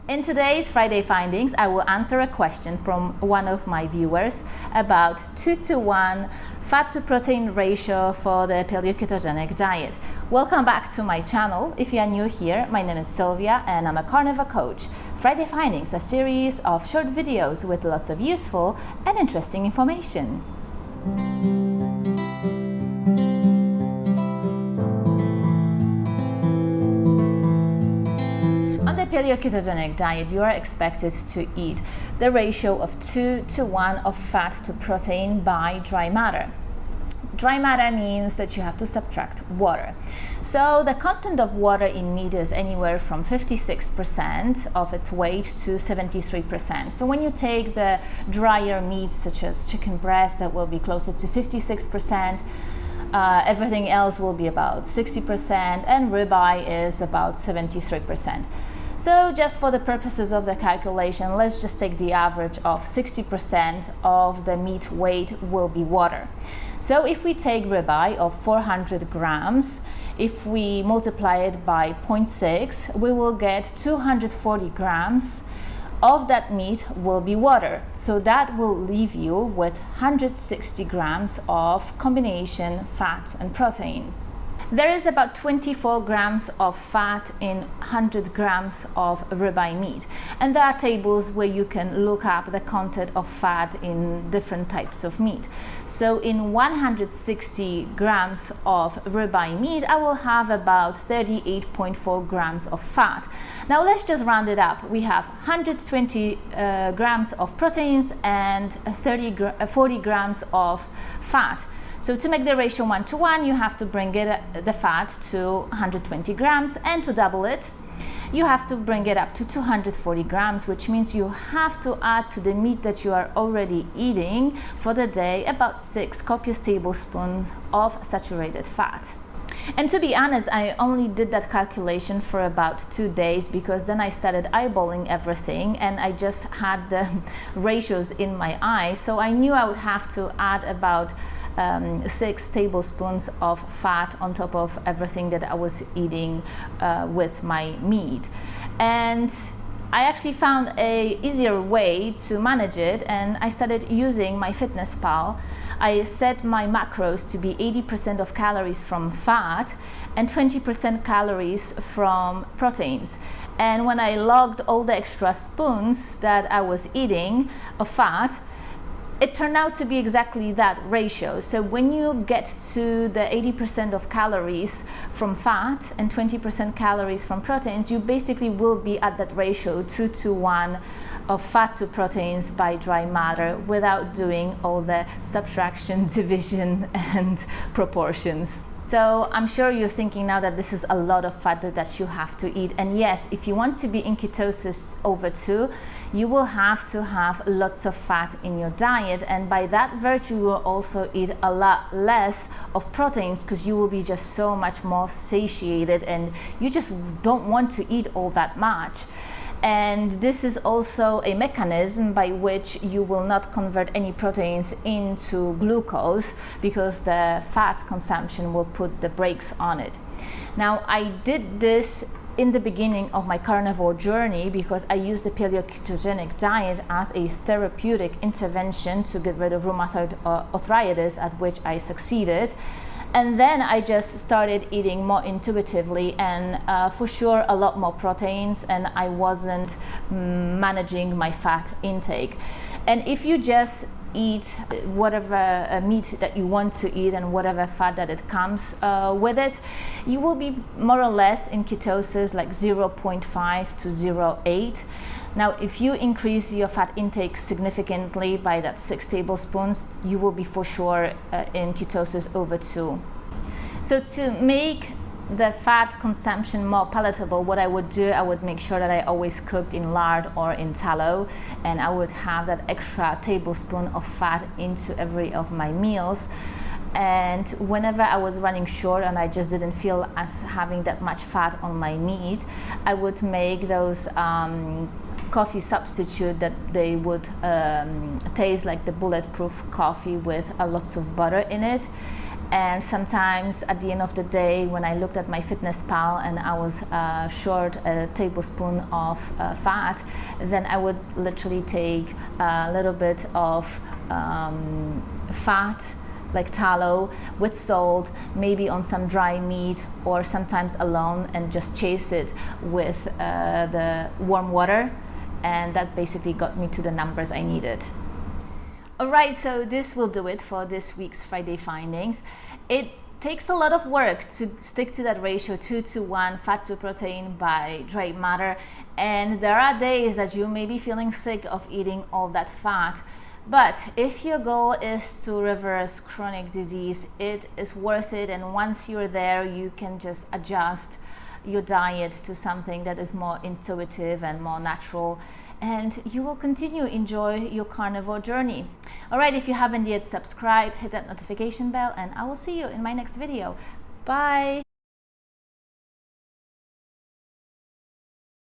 In today's Friday Findings, I will answer a question from one of my viewers about 2-to-1 fat to protein ratio for the Paleo Ketogenic Diet. Welcome back to my channel. If you are new here, my name is Sylvia and I'm a carnivore coach. Friday Findings, a series of short videos with lots of useful and interesting information. On the Paleo Ketogenic Diet, you are expected to eat the ratio of 2-to-1 of fat to protein by dry matter. Dry matter means that you have to subtract water. So the content of water in meat is anywhere from 56% of its weight to 73%. So when you take the drier meats such as chicken breast, that will be closer to 56%. Everything else will be about 60%, and ribeye is about 73%. So just for the purposes of the calculation, let's just take the average of 60% of the meat weight will be water. So if we take ribeye of 400 grams, if we multiply it by 0.6, we will get 240 grams of that meat will be water. So that will leave you with 160 grams of combination fat and protein. There is about 24 grams of fat in 100 grams of ribeye meat. And there are tables where you can look up the content of fat in different types of meat. So in 160 grams of ribeye meat, I will have about 38.4 grams of fat. Now let's just round it up. We have 120 grams of proteins and 40 grams of fat. So to make the ratio 1-to-1, you have to bring the fat to 120 grams, and to double it, you have to bring it up to 240 grams, which means you have to add to the meat that you are already eating for the day about 6 copious tablespoons of saturated fat. And to be honest, I only did that calculation for about 2 days, because then I started eyeballing everything and I just had the ratios in my eyes. So I knew I would have to add about 6 tablespoons of fat on top of everything that I was eating with my meat. And I actually found a easier way to manage it, and I started using MyFitnessPal. I set my macros to be 80% of calories from fat and 20% calories from proteins. And when I logged all the extra spoons that I was eating of fat, it turned out to be exactly that ratio. So when you get to the 80% of calories from fat and 20% calories from proteins, you basically will be at that ratio 2-to-1 of fat to proteins by dry matter, without doing all the subtraction, division and proportions. So I'm sure you're thinking now that this is a lot of fat that you have to eat. And yes, if you want to be in ketosis over 2, you will have to have lots of fat in your diet. And by that virtue, you will also eat a lot less of proteins, because you will be just so much more satiated and you just don't want to eat all that much. And this is also a mechanism by which you will not convert any proteins into glucose, because the fat consumption will put the brakes on it. Now, I did this in the beginning of my carnivore journey because I used the Paleo Ketogenic Diet as a therapeutic intervention to get rid of rheumatoid arthritis, at which I succeeded. And then I just started eating more intuitively, and for sure a lot more proteins, and I wasn't managing my fat intake. And if you just eat whatever meat that you want to eat and whatever fat that it comes with it, you will be more or less in ketosis, like 0.5 to 0.8. Now, if you increase your fat intake significantly by that 6 tablespoons, you will be for sure in ketosis over 2. So to make the fat consumption more palatable, what I would do, I would make sure that I always cooked in lard or in tallow, and I would have that extra tablespoon of fat into every of my meals. And whenever I was running short and I just didn't feel as having that much fat on my meat, I would make those coffee substitute that they would taste like the bulletproof coffee with lots of butter in it. And sometimes at the end of the day, when I looked at MyFitnessPal and I was short a tablespoon of fat, then I would literally take a little bit of fat, like tallow, with salt, maybe on some dry meat, or sometimes alone, and just chase it with the warm water. And that basically got me to the numbers I needed. Alright, so this will do it for this week's Friday findings. It takes a lot of work to stick to that ratio 2:1 fat to protein by dry matter, and there are days that you may be feeling sick of eating all that fat. But if your goal is to reverse chronic disease, it is worth it, and once you're there, you can just adjust your diet to something that is more intuitive and more natural, and you will continue to enjoy your carnivore journey. Alright, if you haven't yet subscribed, hit that notification bell, and I will see you in my next video. Bye!